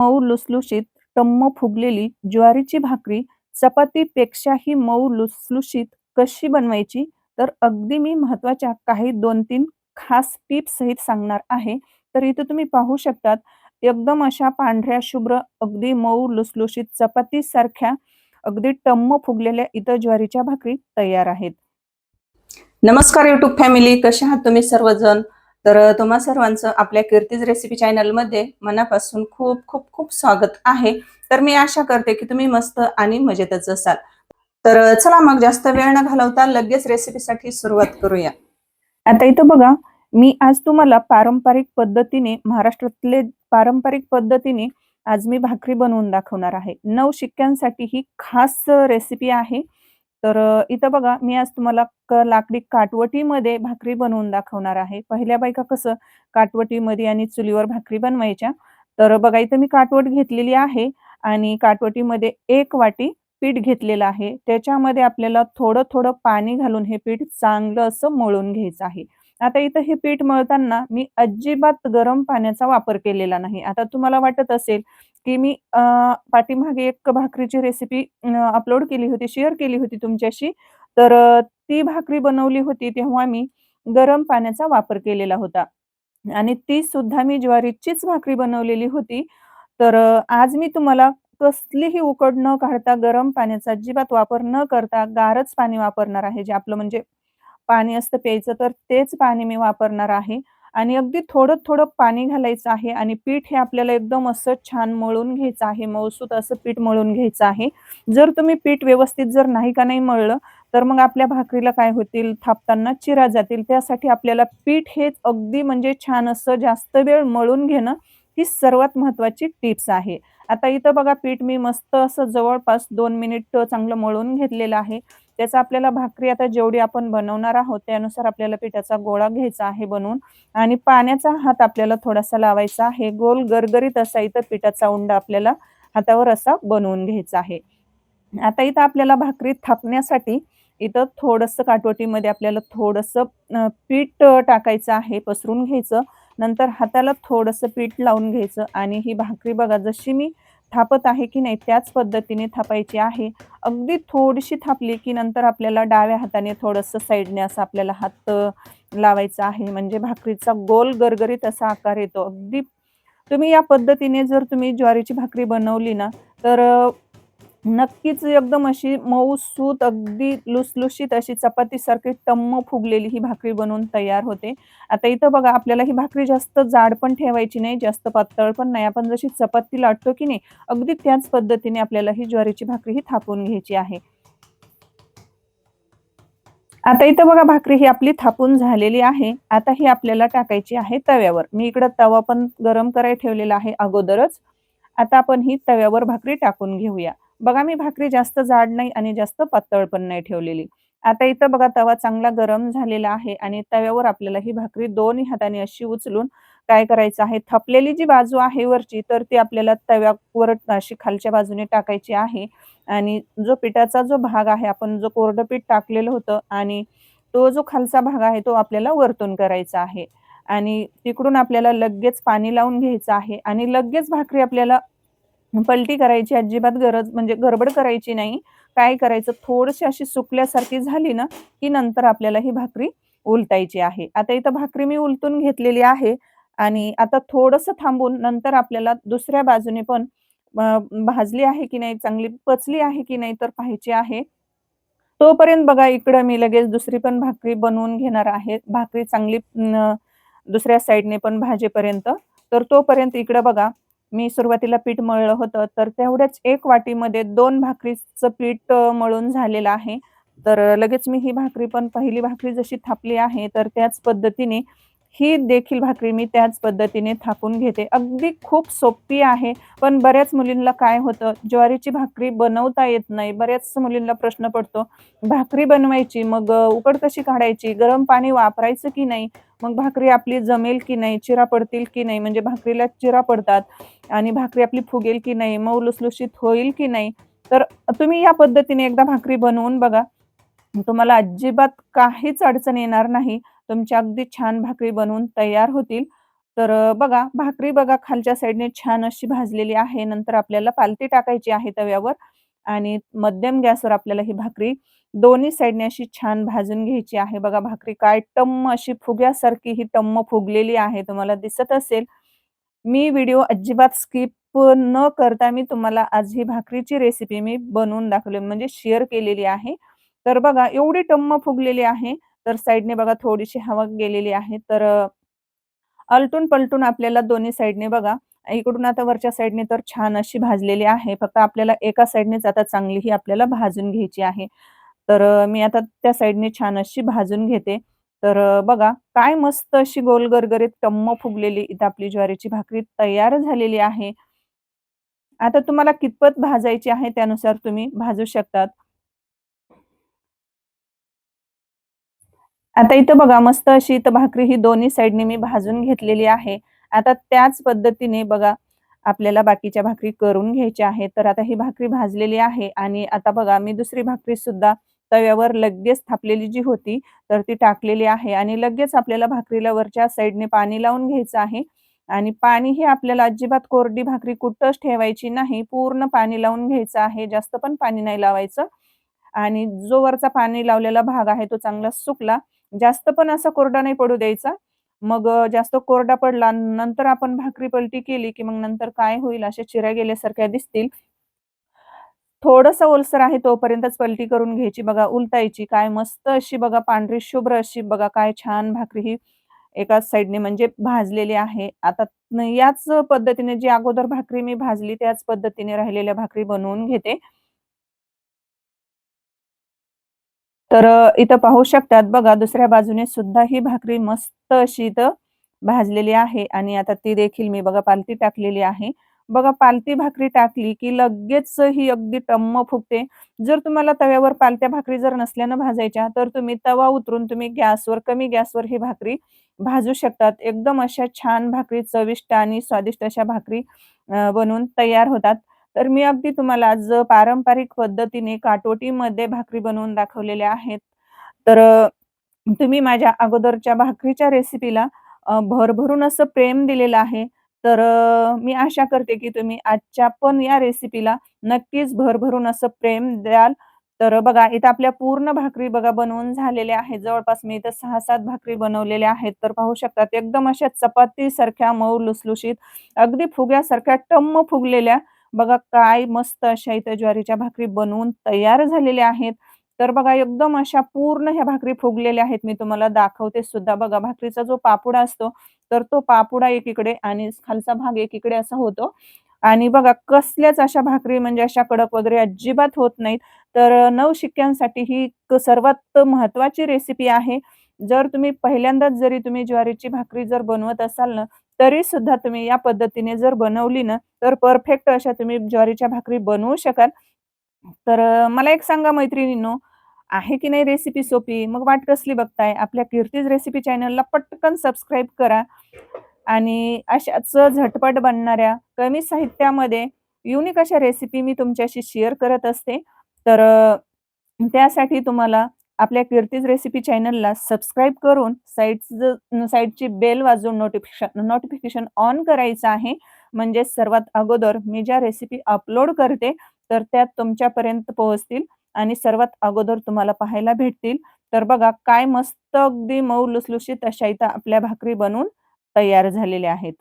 मऊ लुसलुशीत, टम्म फुगलेली ज्वारीची भाकरी चपातीपेक्षाही मऊ लुसलुशीत कशी बनवायची? तर अगदी मी महत्त्वाच्या काही 2-3 खास टिप्स सहित सांगणार आहे. तर इथे तुम्ही पाहू शकतात, एकदम अशा पांढऱ्या शुभ्र, अगदी मऊ लुसलुशीत चपातीसारख्या अगदी टम्म फुगलेल्या इथं ज्वारीच्या भाकरी तयार आहेत. नमस्कार यूट्यूब फॅमिली, कशा आहात तुम्ही सर्वजण? तर तुम्हा सर्वांचं आपल्या कीर्तीज रेसिपी चॅनलमध्ये मनापासून खूप खूप खूप स्वागत आहे. तर मी आशा करते की तुम्ही मस्त आणि मजेतच असाल. तर चला मग जास्त वेळ न घालवता लगेच रेसिपीसाठी सुरुवात करूया. आता इथं बघा, मी आज तुम्हाला पारंपरिक पद्धतीने, महाराष्ट्रातले पारंपरिक पद्धतीने आज मी भाकरी बनवून दाखवणार आहे. नवशिक्यांसाठी ही खास रेसिपी आहे. तर इथं बघा, मी आज तुम्हाला लाकडी काटवटीमध्ये भाकरी बनवून दाखवणार आहे. पहिल्या बायका कसं काटवटीमध्ये आणि चुलीवर भाकरी बनवायच्या. तर बघा, इथं मी काटवट घेतलेली आहे आणि काटवटीमध्ये 1 वाटी पीठ घेतलेलं आहे. त्याच्यामध्ये आपल्याला थोडं-थोडं पाणी घालून हे पीठ चांगलं असं मळून घ्यायचं आहे. आता इथं हे पीठ मळताना मी अजिबात गरम पाण्याचा वापर केलेला नाही. आता तुम्हाला वाटत असेल, की मी पाठीमागे एक भाकरीची रेसिपी अपलोड केली होती, शेअर केली होती तुमच्याशी. तर ती भाकरी बनवली होती तेव्हा मी गरम पाण्याचा वापर केलेला होता आणि ती सुद्धा मी ज्वारीचीच भाकरी बनवलेली होती. तर आज मी तुम्हाला कसलीही उकड न काढता, गरम पाण्याचा अजिबात वापर न करता गारच पाणी वापरणार आहे. जे आपलं म्हणजे पाणी असतं प्यायचं, तर तेच पाणी मी वापरणार आहे आणि अगदी थोडं-थोडं पाणी घालायचं आहे आणि पीठ हे आपल्याला एकदम असं छान मळून घ्यायचं आहे. मऊसूत असं पीठ मळून घ्यायचं आहे. जर तुम्ही पीठ व्यवस्थित जर नाही का नाही मळलं, तर मग आपल्या भाकरीला काय होतील, थापताना चिरा जातील. त्यासाठी आपल्याला पीठ हेच अगदी म्हणजे छान असं जास्त वेळ मळून घेणं, ही सर्वात महत्त्वाची टिप्स आहे. आता इथं बघा, पीठ मी मस्त असं जवळपास 2 मिनिट चांगलं मळून घेतलेलं आहे. त्याचा आपल्याला भाकरी आता जेवढी आपण बनवणार आहोत, त्यानुसार आपल्याला पिठाचा गोळा घ्यायचा आहे बनवून आणि पाण्याचा हात आपल्याला थोडासा लावायचा आहे. गोल गरगरीत असा इथं पिठाचा उंडा आपल्याला हातावर असा बनवून घ्यायचा आहे. आता इथं आपल्याला भाकरी थापण्यासाठी इथं थोडंसं काटवटीमध्ये आपल्याला थोडंसं पीठ टाकायचं आहे, पसरून घ्यायचं. नंतर हाताला थोडंसं पीठ लावून घ्यायचं आणि ही भाकरी बघा, जशी मी थापत आहे की नाही त्याच पद्धतीने थापायची आहे. अगदी थोडीशी थापली की नंतर आपल्याला डाव्या हाताने थोडंसं साईडने असं आपल्याला हात लावायचा आहे. म्हणजे भाकरीचा गोल गरगरीत असा आकार येतो. अगदी तुम्ही या पद्धतीने जर तुम्ही ज्वारीची भाकरी बनवली ना, तर नक्कीच एकदम अशी मऊसूत, अगदी लुसलुशीत अशी चपातीसारखी टम्म फुगलेली ही भाकरी बनवून तयार होते. आता इथं बघा, आपल्याला ही भाकरी जास्त जाड पण ठेवायची नाही, जास्त पातळ पण नाही. आपण जशी चपाती लाटतो की नाही, अगदी त्याच पद्धतीने आपल्याला ही ज्वारीची भाकरी ही थापून घ्यायची आहे. आता इथं बघा, भाकरी ही आपली थापून झालेली आहे. आता ही आपल्याला टाकायची आहे तव्यावर. मी इकडं तवा पण गरम करायला ठेवलेला आहे अगोदरच. आता आपण ही तव्यावर भाकरी टाकून घेऊया. बघा, मी भाकरी जास्त जाड नाही आणि जास्त पातळ पण नाही ठेवलेली. आता इथं बघा, तवा चांगला गरम झालेला आहे आणि तव्यावर आपल्याला ही भाकरी दोन्ही हाताने अशी उचलून काय करायचं आहे, थापलेली जी बाजू आहे वरची, तर ती आपल्याला तव्यावर अशी खालच्या बाजूने टाकायची आहे आणि जो पिठाचा जो भाग आहे, आपण जो कोरडं पीठ टाकलेलं होतं आणि तो जो खालचा भाग आहे, तो आपल्याला वरतून करायचा आहे आणि तिकडून आपल्याला लगेच पाणी लावून घ्यायचं आहे आणि लगेच भाकरी आपल्याला पलटी करायची अजिबात गरज म्हणजे गडबड करायची नाही. काय करायचं, थोडीशी अशी सुकल्यासारखी झाली ना, की नंतर आपल्याला ही भाकरी उलटायची आहे. आता इथं भाकरी मी उलटून घेतलेली आहे आणि आता थोडंसं थांबून नंतर आपल्याला दुसऱ्या बाजूने पण भाजली आहे की नाही, चांगली पचली आहे की नाही तर पाहायची आहे. तोपर्यंत बघा, इकडं मी लगेच दुसरी पण भाकरी बनवून घेणार आहे. भाकरी चांगली दुसऱ्या साइडने पण भाजेपर्यंत. तर तोपर्यंत इकडं बघा, मी सुरुवातीला पीठ मळलं होतं, तर तेवढ्याच 1 वाटीमध्ये 2 भाकरीचं पीठ मळून झालेलं आहे. तर लगेच मी ही भाकरी पण पहिली भाकरी जशी थापली आहे, तर त्याच पद्धतीने ही देखील भाकरी मी त्याच पद्धतीने थापून घेते. अगदी खूप सोपी आहे. पण बऱ्याच मुलींना काय होतं, ज्वारीची भाकरी बनवता येत नाही. बऱ्याच मुलींना प्रश्न पडतो, भाकरी बनवायची, मग उकड कशी काढायची? गरम पाणी वापरायचं की नाही? मग भाकरी आपली जमेल की नाही? चिरा पडतील की नाही? म्हणजे भाकरीला चिरा पडतात आणि भाकरी आपली फुगेल की नाही? मऊ लुसलुशीत होईल की नाही? तर तुम्ही या पद्धतीने एकदा भाकरी बनवून बघा. तुम्हाला अजिबात काहीच अडचण येणार नाही. तुमच्या अगदी छान भाकरी बनवून तयार होतील तर बघा भाकरी बघा खालच्या साईडने छान अशी भाजलेली आहे. नंतर आपल्याला पालती टाकायची आहे तव्यावर आणि मध्यम गॅसवर आपल्याला ही भाकरी दोन्ही साईडने अशी छान भाजून घ्यायची आहे. बघा भाकरी काय टम्म अशी फुग्यासारखी ही टम्म फुगलेली आहे. तुम्हाला दिसत असेल. मी व्हिडिओ अजिबात स्किप न करता मी तुम्हाला आज ही भाकरीची रेसिपी मी बनवून दाखवली म्हणजे शेअर केलेली आहे. तर बघा एवढी टम्म फुगलेली आहे. तर साईडने बघा थोडीशी हवा गेलेली आहे. तर आलटून-पलटून आपल्याला दोन्ही साइडने बघा, इकडून आता वरच्या साइडने तर छान अशी भाजलेली आहे. फक्त आपल्याला एका साइडनेच आता चांगली ही आपल्याला भाजून घ्यायची आहे. तर मी आता त्या साइडने छान अशी भाजून घेते. तर बघा काय मस्त अशी गोल गरगरीत टम्म फुगलेली इथं आपली ज्वारीची भाकरी तयार झालेली आहे. आता तुम्हाला कितपत भाजायची आहे त्यानुसार तुम्ही भाजू शकतात. आता इथं बघा मस्त अशी इथं भाकरी ही दोन्ही साइडनी मी भाजून घेतलेली आहे. आता त्याच पद्धतीने बघा आपल्याला बाकीच्या भाकरी करून घ्यायच्या आहेत. तर आता ही भाकरी भाजलेली आहे आणि आता बघा मी दुसरी भाकरी सुद्धा तव्यावर लगेच थापलेली जी होती, तर ती टाकलेली आहे आणि लगेच आपल्याला भाकरीला वरच्या साइडने पाणी लावून घ्यायचं आहे आणि पाणी हे आपल्याला अजिबात कोरडी भाकरी कुठंच ठेवायची नाही. पूर्ण पाणी लावून घ्यायचं आहे. जास्त पण पाणी नाही लावायचं आणि जो वरचा पाणी लावलेला भाग आहे तो चांगला सुकला. जास्त पण असा कोरडा नाही पडू द्यायचा. मग जास्त कोरडा पडला नंतर आपण भाकरी पलटी केली, की मग नंतर काय होईल अशा चिऱ्या गेल्यासारख्या दिसतील. थोडंसं ओलसर आहे तोपर्यंतच पलटी करून घ्यायची बघा, उलटायची. काय मस्त अशी बघा पांढरी शुभ्र अशी बघा काय छान भाकरी ही एका साइडने म्हणजे भाजलेली आहे. आता याच पद्धतीने जी अगोदर भाकरी मी भाजली त्याच पद्धतीने राहिलेल्या भाकरी बनवून घेते. तर इथं पाहू शकतात बघा दुसऱ्या बाजूने सुद्धा ही भाकरी मस्त अशी इथं भाजलेली आहे आणि आता ती देखील मी बघा पालती टाकलेली आहे. बघा पालती भाकरी टाकली, की लगेच ही अगदी टम्म फुगते. जर तुम्हाला तव्यावर पालत्या भाकरी जर नसल्यानं भाजायच्या, तर तुम्ही तवा उतरून तुम्ही गॅसवर कमी गॅसवर ही भाकरी भाजू शकतात. एकदम अशा छान भाकरी चविष्ट आणि स्वादिष्ट अशा भाकरी बनवून तयार होतात. तर मी अगदी तुम्हाला आज पारंपरिक पद्धतीने काटवटीमध्ये भाकरी बनवून दाखवलेल्या आहेत. तर तुम्ही माझ्या अगोदरच्या भाकरीच्या रेसिपीला भरभरून असं प्रेम दिलेलं आहे. तर मी आशा करते की तुम्ही आजच्या पण या रेसिपीला नक्कीच भरभरून असं प्रेम द्याल. तर बघा इथं आपल्या पूर्ण भाकरी बघा बनवून झालेल्या आहेत. जवळपास मी इथं 6-7 भाकरी बनवलेल्या आहेत. तर पाहू शकतात एकदम अशा चपातीसारख्या मऊ लुसलुशीत, अगदी फुग्यासारख्या टम्म फुगलेल्या बघा काय मस्त अशा इथं ज्वारीच्या भाकरी बनवून तयार झालेल्या आहेत. तर बघा एकदम अशा पूर्ण ह्या भाकरी फुगलेल्या आहेत. मी तुम्हाला दाखवते सुद्धा बघा भाकरीचा जो पापुडा असतो, तर तो पापुडा एकीकडे आणि खालचा भाग एकीकडे असा होतो. आणि बघा कसल्याच अशा भाकरी म्हणजे अशा कडक वगैरे अजिबात होत नाहीत. तर नवशिक्यांसाठी ही सर्वात महत्त्वाची रेसिपी आहे. जर तुम्ही पहिल्यांदाच जरी तुम्ही ज्वारीची भाकरी जर बनवत असाल ना, तरी सुद्धा तुम्ही या पद्धतीने जर बनवली ना, तर परफेक्ट अशा तुम्ही ज्वारीच्या भाकरी बनवू शकाल. तर मला एक सांगा मैत्रिणींनो, आहे की नाही रेसिपी सोपी? मग वाट कसली बघताय? आपल्या कीर्तीज रेसिपी चॅनलला पटकन सबस्क्राईब करा आणि अशाच झटपट बनणाऱ्या कमी साहित्यामध्ये युनिक अशा रेसिपी मी तुमच्याशी शेअर करत असते. तर त्यासाठी तुम्हाला आपल्या कीर्तीज रेसिपी चॅनलला सबस्क्राईब करून साइडची बेल वाजवून नोटिफिकेशन ऑन करायचं आहे. म्हणजे सर्वात अगोदर मी ज्या रेसिपी अपलोड करते, तर त्या तुमच्यापर्यंत पोहोचतील आणि सर्वात अगोदर तुम्हाला पाहायला भेटतील. तर बघा काय मस्त अगदी मऊ लुसलुशीत अशा इथं आपल्या भाकरी बनवून तयार झालेल्या आहेत.